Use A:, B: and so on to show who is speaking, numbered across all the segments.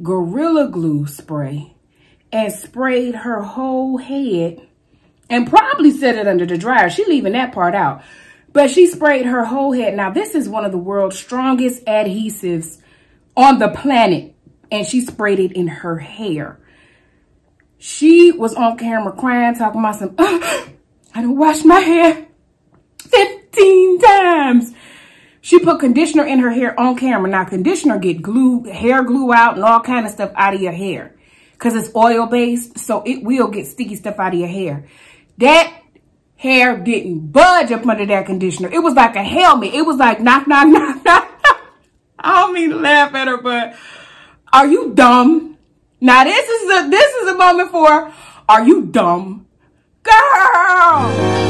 A: Gorilla Glue spray and sprayed her whole head and probably set it under the dryer. She leaving that part out. But she sprayed her whole head. Now, this is one of the world's strongest adhesives on the planet. And she sprayed it in her hair. She was on camera crying, talking about some, I done washed my hair 15 times. She put conditioner in her hair on camera. Now, conditioner get glue, hair glue out and all kind of stuff out of your hair. Because it's oil-based, so it will get sticky stuff out of your hair. That hair didn't budge up under that conditioner. It was like a helmet. It was like knock, knock, knock, knock. I don't mean to laugh at her, but are you dumb? Now, this is a moment for, are you dumb? Girl!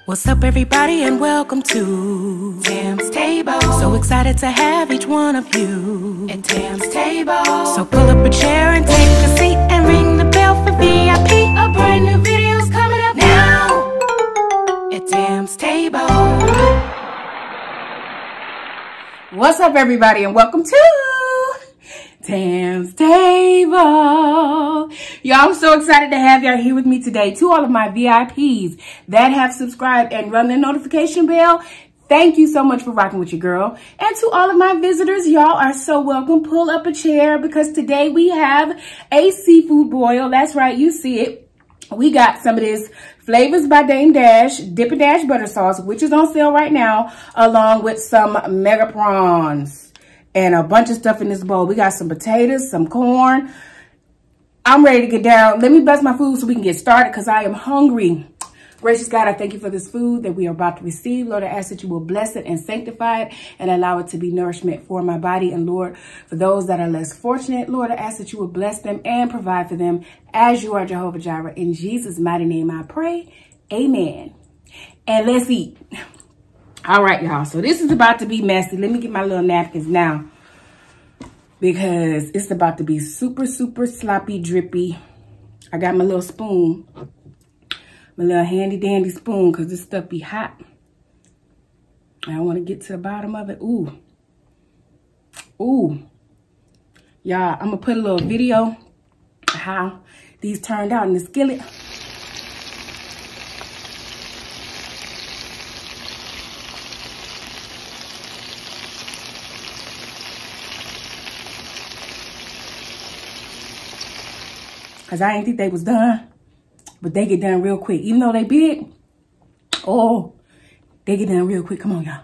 B: What's up, everybody, and welcome to Tam's Table. So excited to have each one of you at Tam's Table. So pull up a chair and take a seat and ring the bell for VIP. A brand new video's coming up now at Tam's Table.
A: What's up, everybody, and welcome to Tam's Table. Y'all, I'm so excited to have y'all here with me today. To all of my VIPs that have subscribed and run the notification bell, thank you so much for rocking with your girl. And to all of my visitors, y'all are so welcome. Pull up a chair because today we have a seafood boil. That's right, you see it. We got some of this Flavors by Dame Dash Dippin' Dash butter sauce, which is on sale right now, along with some mega prawns and a bunch of stuff in this bowl. We got some potatoes, some corn. I'm ready to get down. Let me bless my food so we can get started because I am hungry. Gracious God, I thank you for this food that we are about to receive. Lord, I ask that you will bless it and sanctify it and allow it to be nourishment for my body. And Lord, for those that are less fortunate, Lord, I ask that you will bless them and provide for them as you are Jehovah Jireh. In Jesus' mighty name I pray. Amen. And let's eat. All right, y'all. So this is about to be messy. Let me get my little napkins now because it's about to be super, super sloppy, drippy. I got my little spoon. My little handy dandy spoon because this stuff be hot. I want to get to the bottom of it. Ooh. Ooh. Y'all, I'm going to put a little video how these turned out in the skillet. Because I didn't think they was done. But they get done real quick. Even though they big, oh, they get done real quick. Come on, y'all.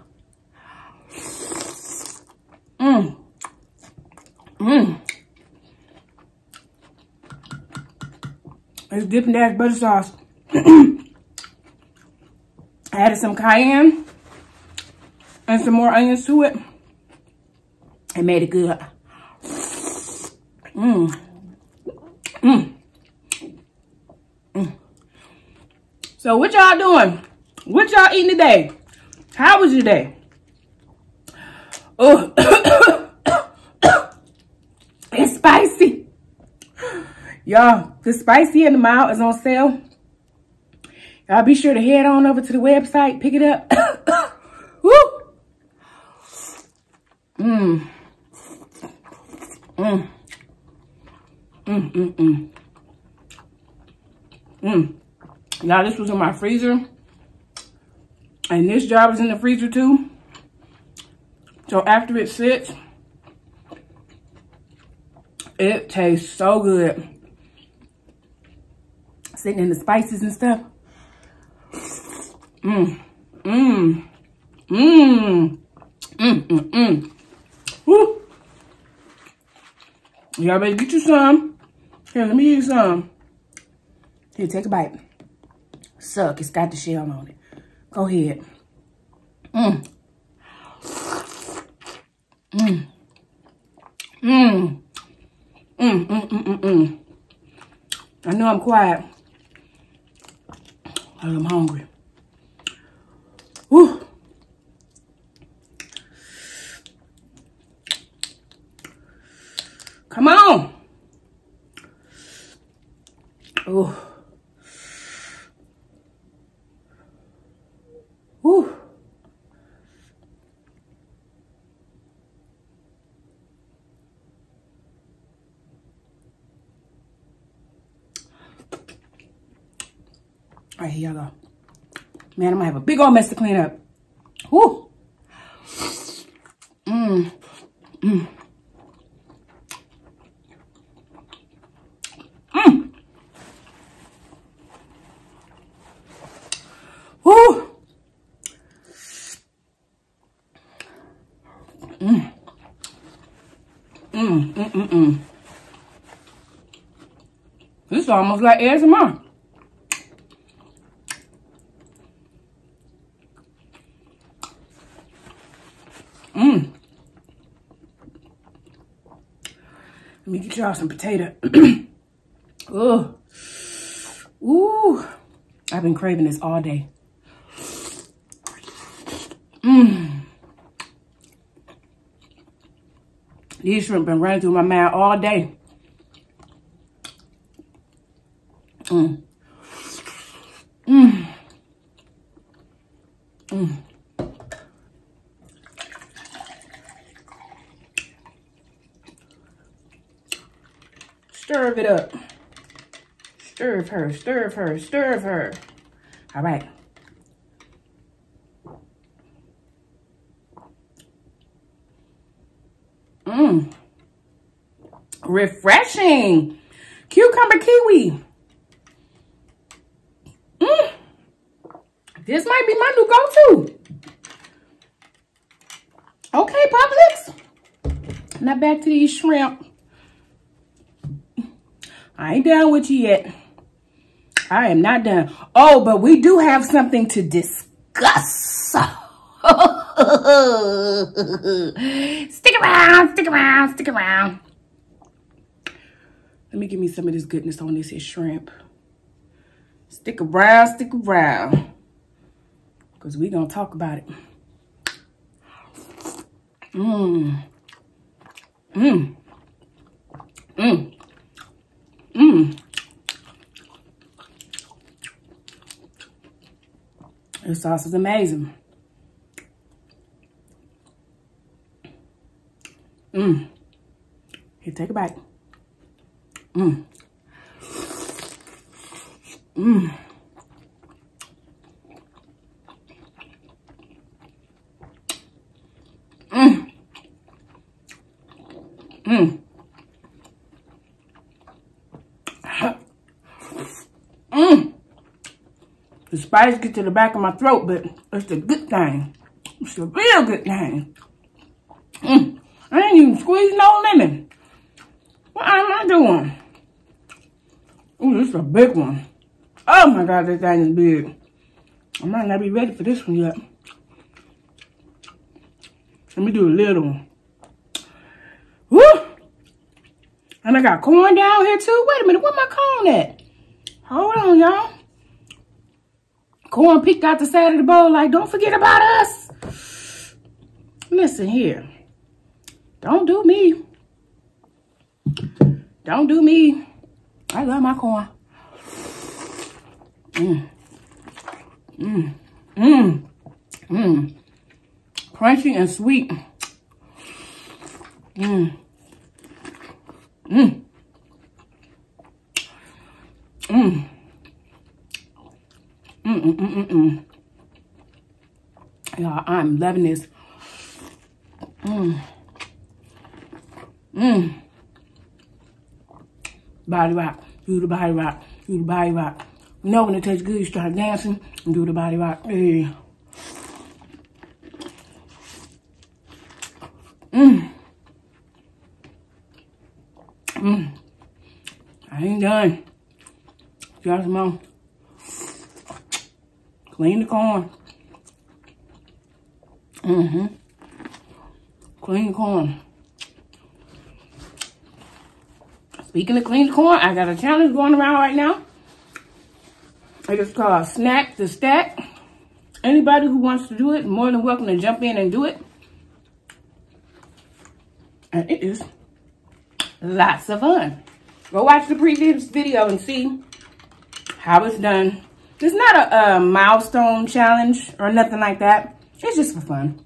A: It's Dippin' Dash butter sauce. I added some cayenne and some more onions to it. It made it good. So what y'all doing? What y'all eating today? How was your day? Oh, it's spicy. Y'all, the spicy and the mild is on sale. Y'all be sure to head on over to the website, pick it up. Woo! Now, this was in my freezer. And this jar was in the freezer too. So after it sits, it tastes so good. Sitting in the spices and stuff. Woo. Y'all better get you some. Here, let me eat some. Here, take a bite. Suck, it's got the shell on it. Go ahead. I know I'm quiet. I'm hungry. Woo. Come on. Oh. Woo. All right, here y'all go. Man, I'm gonna have a big old mess to clean up. Woo. Mmm. Mmm. Mmm. Woo. Mmm. Mmm. Mmm. Mmm. This is almost like ASMR. Mmm. Let me get y'all some potato. Oh. Ooh. I've been craving this all day. Mmm. These shrimp been running through my mouth all day. Mmm. Mmm. Mmm. Stir it up. Stir her, stir her, stir her. All right. Mmm. Refreshing. Cucumber kiwi. Mmm. This might be my new go-to. Okay, Publix. Now back to these shrimp. I ain't done with you yet. I am not done. Oh, but we do have something to discuss. Stick around, stick around, stick around. Let me give me some of this goodness on this here shrimp. Stick around, stick around. Because we going to talk about it. Mmm. Mmm. Mmm. Mmm. This sauce is amazing. Mmm. Here, take a bite. Mmm. Mmm. Mmm. Mmm. Mmm. The spice gets to the back of my throat, but it's a good thing. It's a real good thing. Mmm. I ain't even squeezed no lemon. What am I doing? Ooh, this is a big one. Oh my God, this thing is big. I might not be ready for this one yet. Let me do a little one. Woo! And I got corn down here too. Wait a minute, where my corn at? Hold on, y'all. Corn picked out the side of the bowl like, don't forget about us. Listen here. Don't do me. Don't do me. I love my corn. Mmm. Mmm. Mmm. Mmm. Crunchy and sweet. Mmm. Mmm. Mmm. Mmm. Y'all, I'm loving this. Mmm. Mmm. Body rock. Do the body rock. Do the body rock. You know when it tastes good, you start dancing and do the body rock. Hey. Mmm. Mmm. I ain't done. Just more. Clean the corn. Mm-hmm. Clean the corn. Speaking of clean the corn, I got a challenge going around right now. It is called Snack the Stack. Anybody who wants to do it, more than welcome to jump in and do it. And it is lots of fun. Go watch the previous video and see how it's done. It's not a milestone challenge or nothing like that. It's just for fun.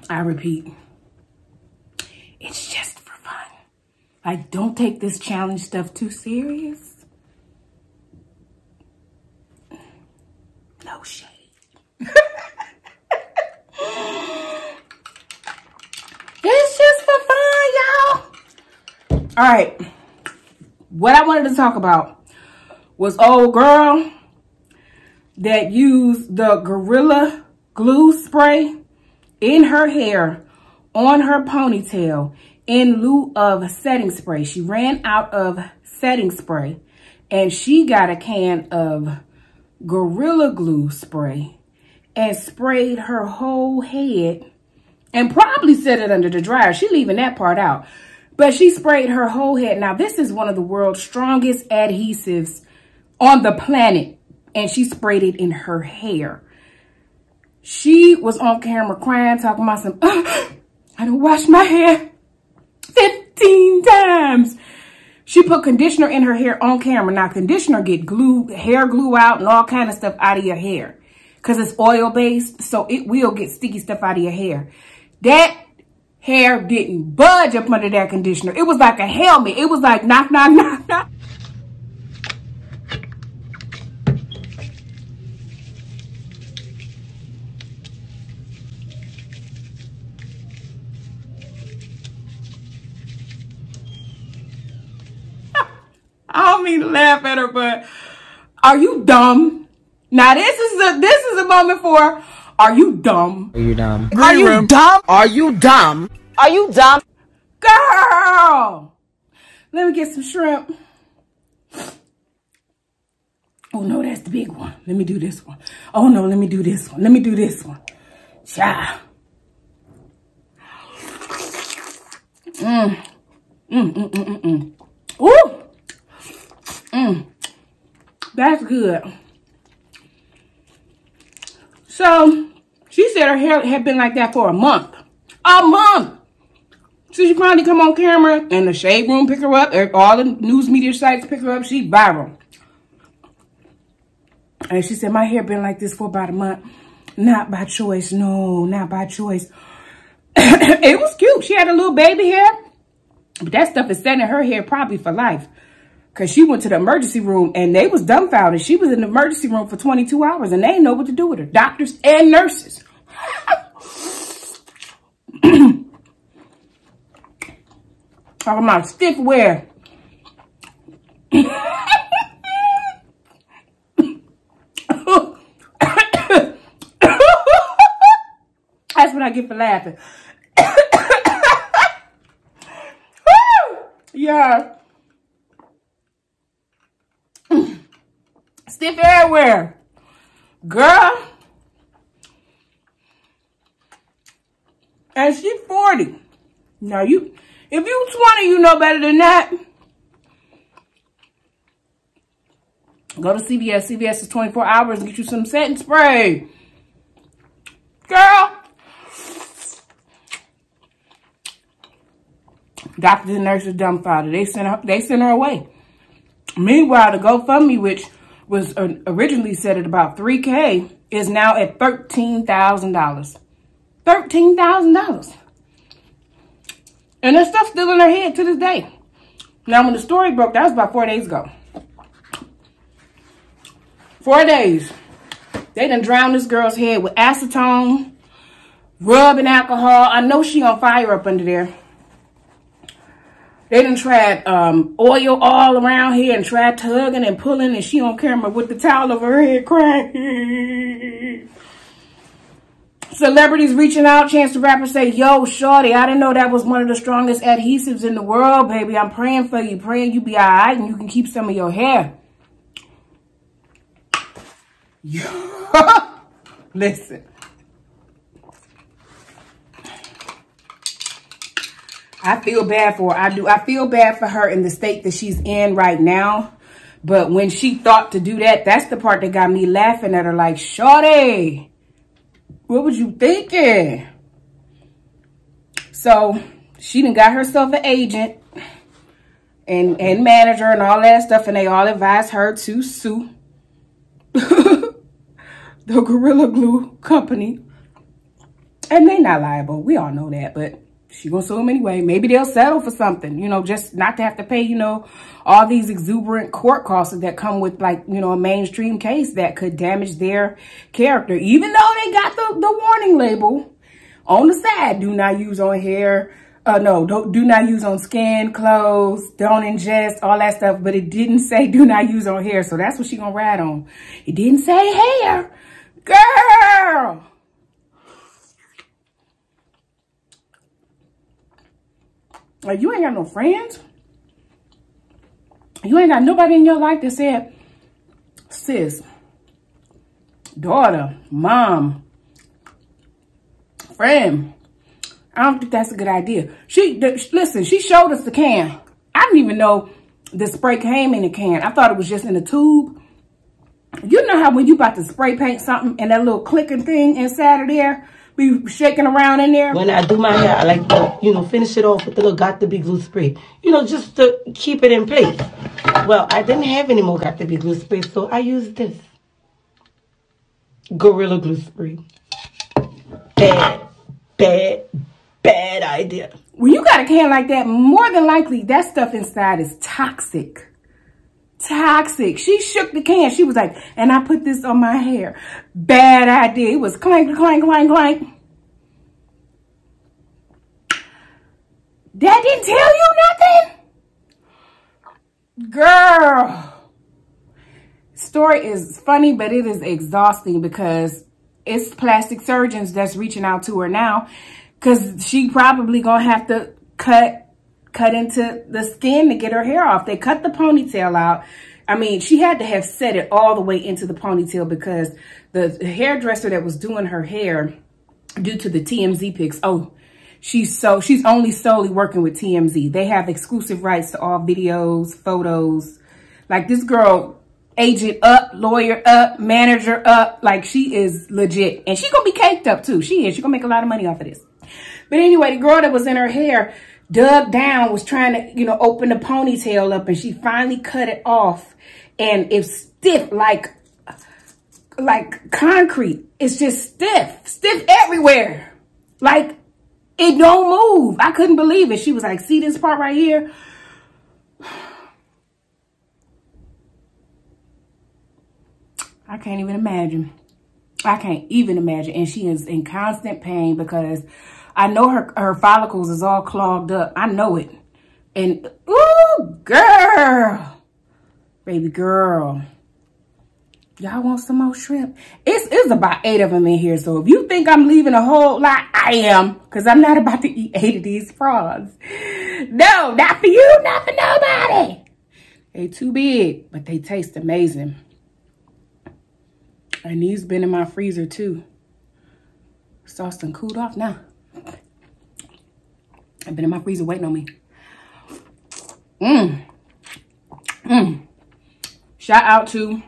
A: I repeat, it's just for fun. Like, don't take this challenge stuff too serious. All right. What I wanted to talk about was old girl that used the Gorilla Glue spray in her hair on her ponytail in lieu of setting spray. She ran out of setting spray and she got a can of Gorilla Glue spray and sprayed her whole head and probably set it under the dryer. She leaving that part out. But she sprayed her whole head. Now, this is one of the world's strongest adhesives on the planet. And she sprayed it in her hair. She was on camera crying, talking about some, I done washed my hair 15 times. She put conditioner in her hair on camera. Now, conditioner get glue, hair glue out and all kind of stuff out of your hair. Because it's oil-based, so it will get sticky stuff out of your hair. That hair didn't budge up under that conditioner. It was like a helmet. It was like knock, knock, knock, knock. I don't mean to laugh at her, but are you dumb? Now this is a moment for, are you dumb?
C: Are you dumb?
D: Are you dumb?
C: Are you dumb?
D: Are you dumb?
A: Girl! Let me get some shrimp. Oh no, that's the big one. Let me do this one. Oh no, let me do this one. Let me do this one. Child. Ooh! That's good. So, she said her hair had been like that for a month. A month! So she finally come on camera and the Shade Room pick her up. All the news media sites pick her up. She viral. And she said, my hair been like this for about a month. Not by choice. No, not by choice. It was cute. She had a little baby hair. But that stuff is set in her hair probably for life. Because she went to the emergency room and they was dumbfounded. She was in the emergency room for 22 hours and they didn't know what to do with her. Doctors and nurses. Talking about stiff wear. That's what I get for laughing. Yeah. Stiff everywhere. Girl. And she's 40. Now if you 20, you know better than that. Go to CVS. CVS is 24 hours and get you some setting spray. Girl. Doctors and nurses dumbfounded. They sent her away. Meanwhile, the GoFundMe, which was originally set at about $3K, is now at $13,000. $13,000. And that stuff's still in her head to this day. Now, when the story broke, that was about 4 days ago. 4 days. They done drowned this girl's head with acetone, rubbing alcohol. I know she on fire up under there. They done tried oil all around here and tried tugging and pulling, and she on camera with the towel over her head crying. Celebrities reaching out. Chance the Rapper say, yo, shorty, I didn't know that was one of the strongest adhesives in the world, baby. I'm praying for you. Praying you be all right and you can keep some of your hair. Listen. I feel bad for her. I do. I feel bad for her in the state that she's in right now. But when she thought to do that, that's the part that got me laughing at her like, shorty, what was you thinking? So she done got herself an agent and manager and all that stuff. And they all advised her to sue the Gorilla Glue company. And they not liable. We all know that, but she gonna sue them anyway. Maybe they'll settle for something, you know, just not to have to pay, you know, all these exuberant court costs that come with, like, you know, a mainstream case that could damage their character. Even though they got the warning label on the side, do not use on hair No, do not use on skin, clothes, don't ingest, all that stuff. But it didn't say do not use on hair. So that's what she gonna ride on. It didn't say hair. Girl. Like, you ain't got no friends. You ain't got nobody in your life that said, sis, daughter, mom, friend. I don't think that's a good idea. Listen, she showed us the can. I didn't even know the spray came in a can. I thought it was just in a tube. You know how when you about to spray paint something and that little clicking thing inside of there be shaking around in there?
C: When I do my hair, I like to, you know, finish it off with the little Got to Be glue spray. You know, just to keep it in place. Well, I didn't have any more Got to Be glue spray, so I used this. Gorilla Glue spray. Bad idea.
A: When you got a can like that, more than likely that stuff inside is toxic. Toxic. She shook the can. She was like, and I put this on my hair. Bad idea. It was clank, clank, clank, clank. That didn't tell you nothing? Girl. Story is funny, but it is exhausting because it's plastic surgeons that's reaching out to her now. Because she probably gonna have to cut into the skin to get her hair off. They cut the ponytail out. I mean, she had to have set it all the way into the ponytail because the hairdresser that was doing her hair, due to the TMZ pics, she's only solely working with TMZ. They have exclusive rights to all videos, photos. Like, this girl, agent up, lawyer up, manager up. Like, she is legit. And she gonna be caked up too. She is. She gonna make a lot of money off of this. But anyway, the girl that was in her hair dug down, was trying to, you know, open the ponytail up, and she finally cut it off. And it's stiff like concrete. It's just stiff everywhere. Like, it don't move. I couldn't believe it. She was like, see this part right here? I can't even imagine. I can't even imagine. And she is in constant pain because I know her follicles is all clogged up. I know it. And, ooh, girl. Baby girl. Y'all want some more shrimp? It's about 8 of them in here. So if you think I'm leaving a whole lot, I am. Because I'm not about to eat 8 of these prawns. No, not for you, not for nobody. They too big, but they taste amazing. And these been in my freezer too. Sauce done cooled off now. I've been in my freezer waiting on me. Shout out to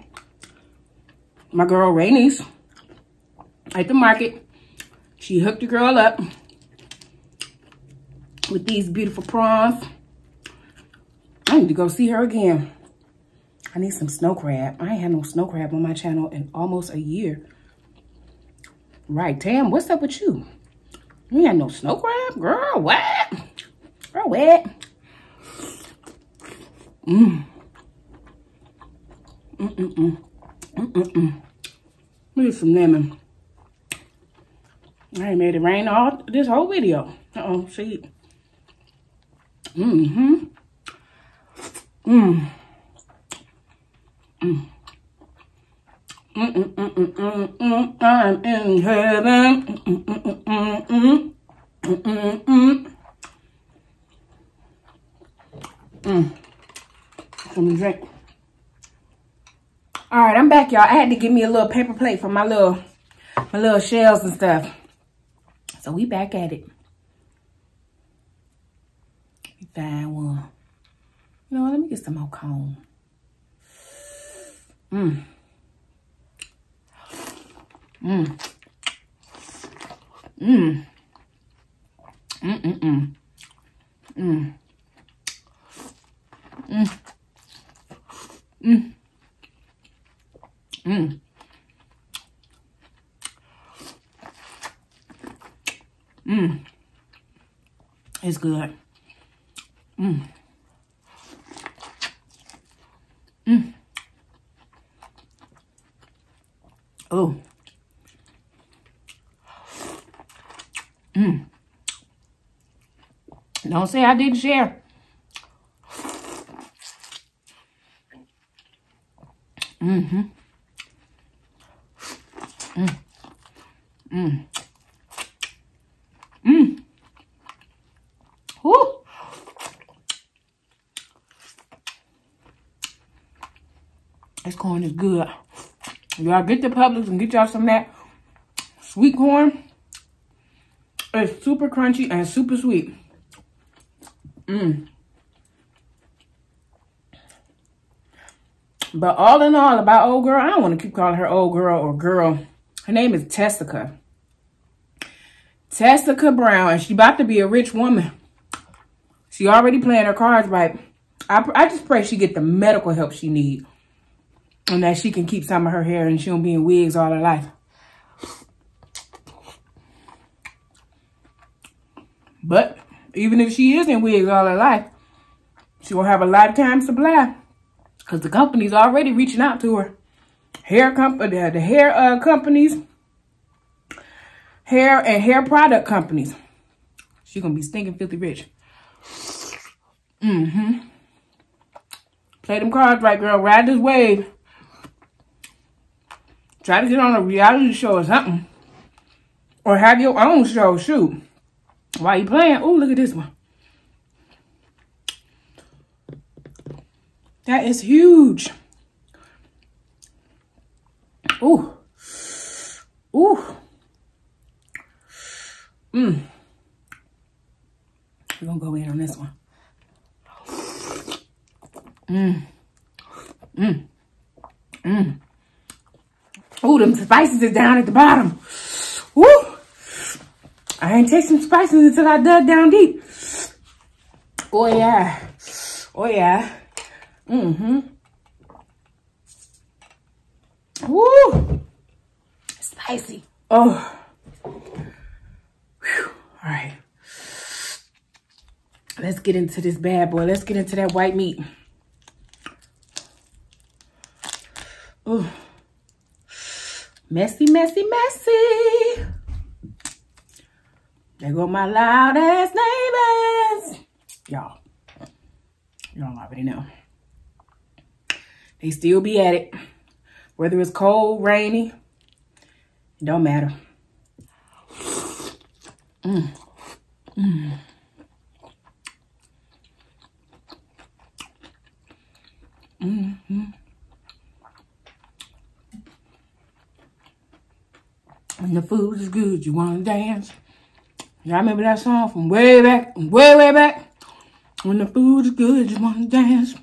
A: my girl Rainice at the market. She hooked the girl up with these beautiful prawns. I need to go see her again. I need some snow crab. I ain't had no snow crab on my channel in almost a year. Right, Tam, what's up with you? You ain't had no snow crab? Girl, what? Girl, what? Maybe some lemon. I ain't made it rain all this whole video. See. I'm in heaven. Some drink. All right, I'm back, y'all. I had to give me a little paper plate for my little shells and stuff. So we back at it. We find one. You know what? Let me get some more cone. It's good. Oh. Don't say I didn't share. Mm-hmm. Mm. Mm. Mm. Woo. This corn is good. Y'all get the Publix and get y'all some of that sweet corn. It's super crunchy and super sweet. Mm. But all in all, about old girl, I don't want to keep calling her old girl or girl. Her name is Tessica. Tessica Brown, and she about to be a rich woman. She already playing her cards right. I just pray she get the medical help she need. And that she can keep some of her hair and she don't be in wigs all her life. But even if she is in wigs all her life, she will have a lifetime supply. Because the company's already reaching out to her. The hair companies, hair and hair product companies. She's going to be stinking filthy rich. Mm-hmm. Play them cards right, girl. Ride this wave. Try to get on a reality show or something. Or have your own show, shoot. While you playing, oh, look at this one. That is huge. Ooh. Ooh. Mmm. We're going to go in on this one. Mmm. Mmm. Mmm. Ooh, them spices is down at the bottom. Woo! I ain't tasting spices until I dug down deep. Oh, yeah. Oh, yeah. Mm-hmm. Woo! Spicy. Oh. Whew. All right. Let's get into this bad boy. Let's get into that white meat. Ooh. Messy, messy, messy. There go my loud ass neighbors. Y'all already know. They still be at it. Whether it's cold, rainy, it don't matter. Mm. Mm. Mm-hmm. When the food is good, you want to dance. Y'all remember that song from way back, way, way back? When the food is good, you want to dance.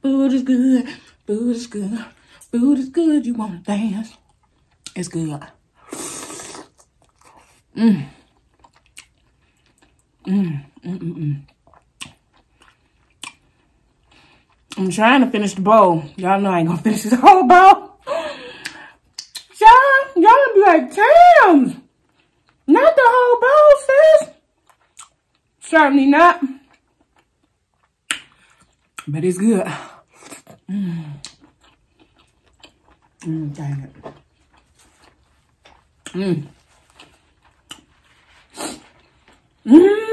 A: Food is good, food is good, food is good, you want to dance. It's good. Mmm. Mmm, mmm, mmm. I'm trying to finish the bowl. Y'all know I ain't gonna finish this whole bowl. Y'all be like, Tams, not the whole bowl, sis. Certainly not. But it's good. Mmm. Mmm, dang it. Mmm. Mmm.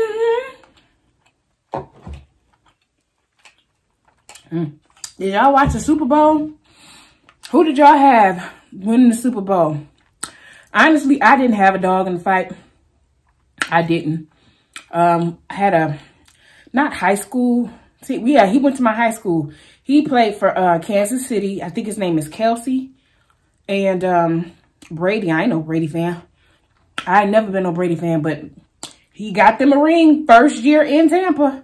A: Mm. Did y'all watch the Super Bowl? Who did y'all have winning the Super Bowl? Honestly, I didn't have a dog in the fight. I didn't. I had a, not high school. See, yeah, he went to my high school. He played for Kansas City. I think his name is Kelsey. And Brady. I ain't no Brady fan. I ain't never been no Brady fan, but he got them a ring first year in Tampa.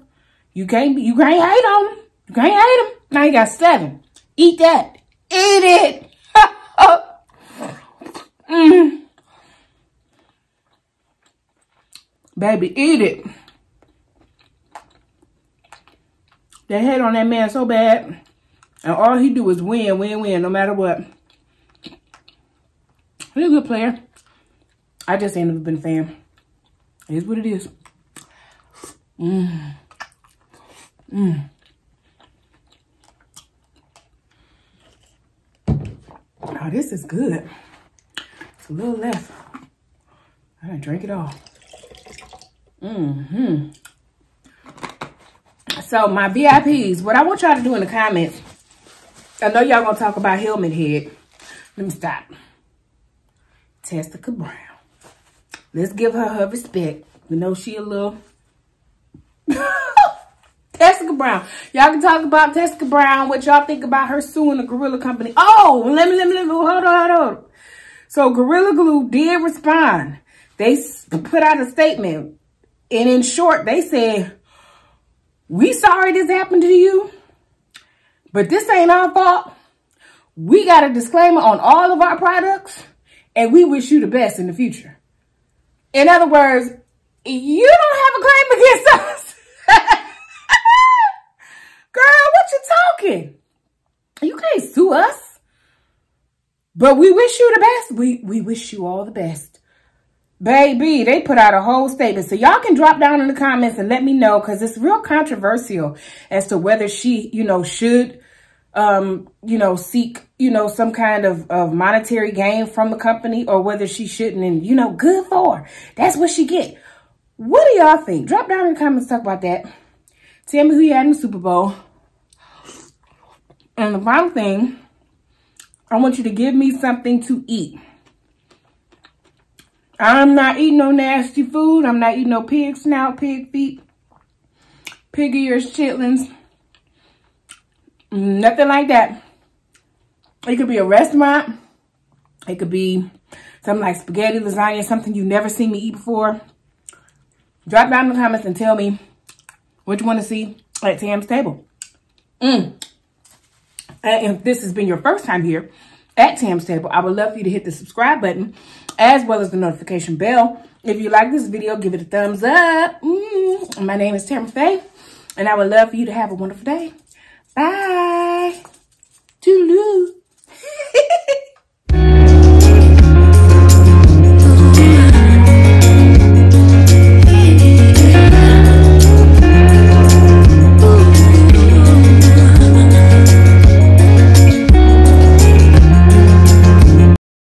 A: You can't hate on him. You can't hate him. Now he got 7. Eat that. Eat it. Mm. Baby, eat it. They hate on that man so bad. And all he do is win, win, win, no matter what. He's a good player. I just ain't never been a fan. It is what it is. Mmm. Mmm. Oh, this is good. It's a little left. I gotta drink it all. So my VIPs, what I want y'all to do in the comments, I know y'all gonna talk about helmet head. Let me stop. Tessica Brown. Let's give her respect. We know she a little Tessica Brown. Y'all can talk about Tessica Brown, what y'all think about her suing the Gorilla Company. Oh, let me, hold on. So Gorilla Glue did respond. They put out a statement. And in short, they said, we sorry this happened to you, but this ain't our fault. We got a disclaimer on all of our products, and we wish you the best in the future. In other words, you don't have a claim against us. Girl, what you talking? You can't sue us. But we wish you the best. We wish you all the best. Baby, they put out a whole statement. So y'all can drop down in the comments and let me know, because it's real controversial as to whether she, should, seek, some kind of monetary gain from the company, or whether she shouldn't. And, good for her. That's what she get. What do y'all think? Drop down in the comments, talk about that. Tell me who you had in the Super Bowl. And the final thing, I want you to give me something to eat. I'm not eating no nasty food. I'm not eating no pig snout, pig feet, pig ears, chitlins. Nothing like that. It could be a restaurant. It could be something like spaghetti, lasagna, something you've never seen me eat before. Drop down in the comments and tell me what you want to see at TamzTable. And if this has been your first time here at TamzTable, I would love for you to hit the subscribe button as well as the notification bell. If you like this video, give it a thumbs up. My name is TammaraFaye, and I would love for you to have a wonderful day. Bye. Toodaloo.